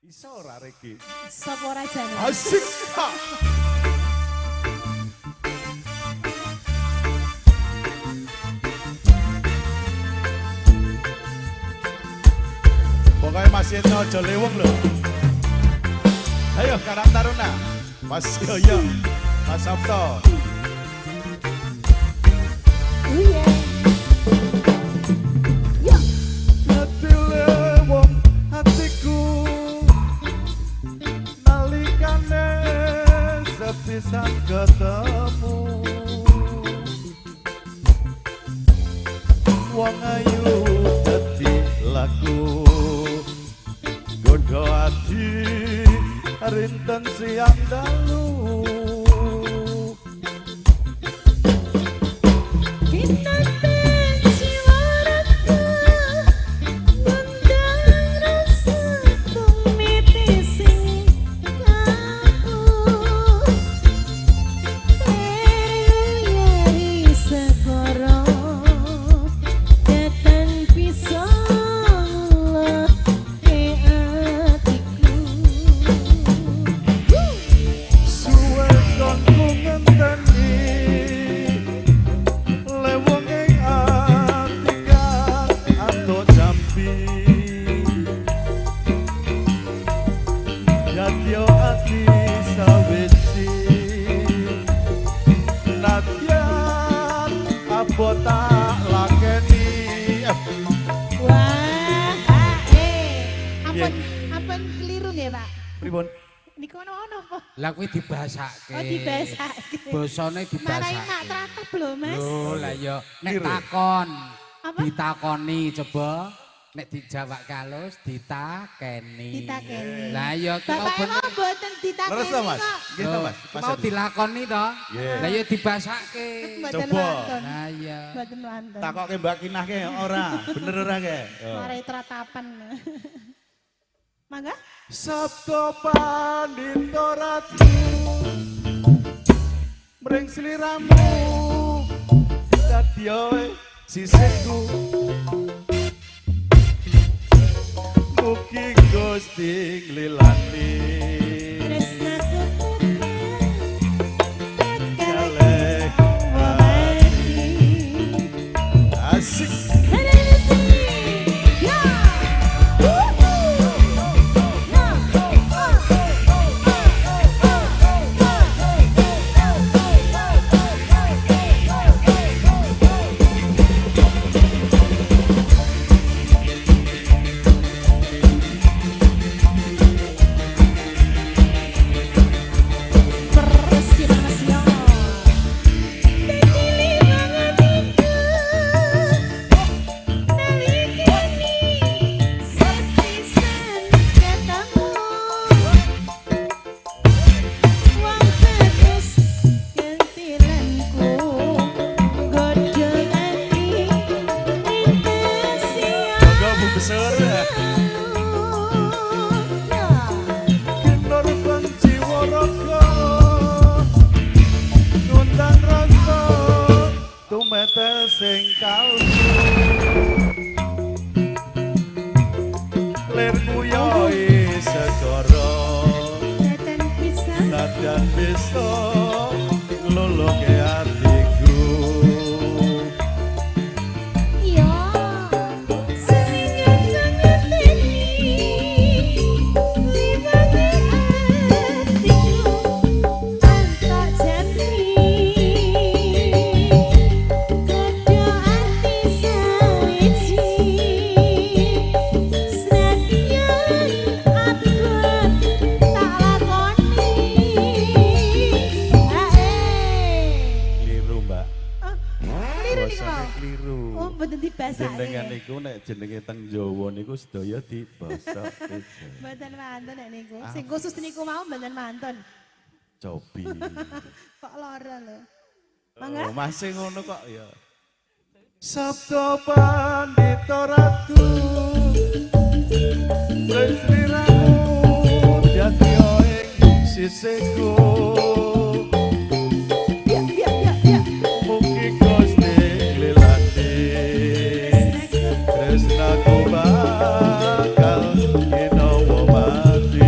Bisa ora regi? Sapa rajane? Asik. Ha. Pokoknya Mas Yeno aja leweng lho. Ayo Karang Taruna. Mas Yoyo. Mas Sabto. Oh yeah. Hati lewong hatiku nalikane sepisan ketemu wong ayu dadi laku godho ati rinten siang dalu botak lakeni. Wah, ampun keliru nggih, Pak. Pripun? Niku ono apa? Lah kuwi dibasake. Oh, dibasake. Basane Marai dibasake. mak tratep lho, Mas. Lho, lah ya nek Kira. takon. Apa? Ditakoni coba nek dijawab kalus ditakeni. Ditakeni. Lah ya ki mau Bapak bener. emang mboten ditakeni Leres to, Mas? kok. Nggih to, Mas. Ki mau dilakoni to. Yeah. Lah ya dibasake. Mboten Coba. wonten. Lah ya. Mboten wonten. Takoke Mbak Kinah ke ora? Bener ora ke? Yo. Marai tratapan. Mangga? Sabdo pandito ratu mring sliramu dadya sisihku mugi Gusti nglilani Tresnaku kalih asik sing kalbu lermu yo segara nadan bisa loloke atiku kliru Mbak basane kliru Mboten dibasake. jenengan niku nek jenenge teng Jawa niku sedaya dibasakke Mboten mantun nek niku. Sing khusus niku mau mboten mantun. cobi Kok lara lho. Mangga? oh, masih ngono kok ya Sabdo pandito ratu Sliramu dadya ing sisihku mugi Gusti nglilani tresnaku bakal ginawa mati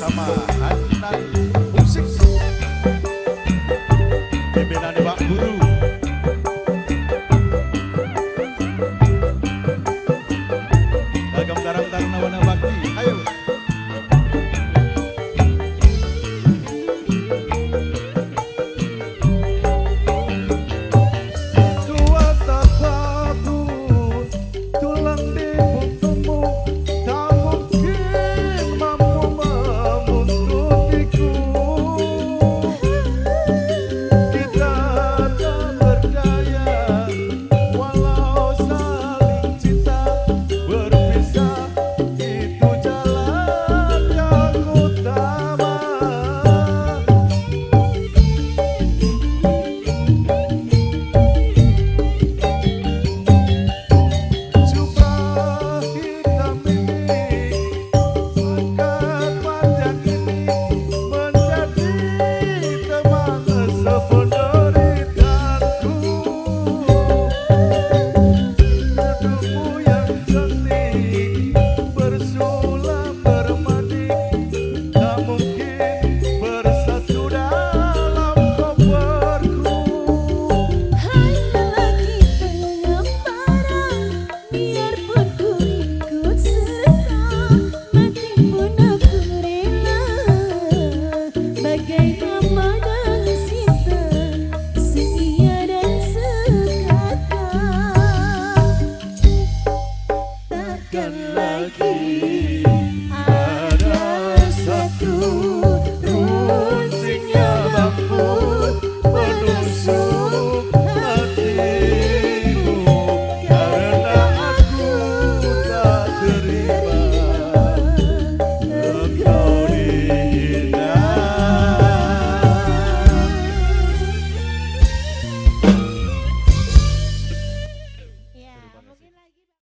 bersama Hanan Musik pimpinan Pak Guru. Agam Karang Taruna Wana Bakti, ayo. Tua tataku tulang di butuhmu tak mungkin mampu menuntutiku. Kita tak berdaya walau saling cinta, berpisah itu jalan yang utama. Jubah hitam ini, pangkat panjang ini menjadi teman sependeritaanku. Hidupmu yang cantik bersulam bermandik, tak mungkin bersatu dalam koperku. Hai lelaki pengembara, biarpun ku ikut serta, mati pun aku rela. Bagai mama dan Sinta, setia dan sekata. Takkan lagi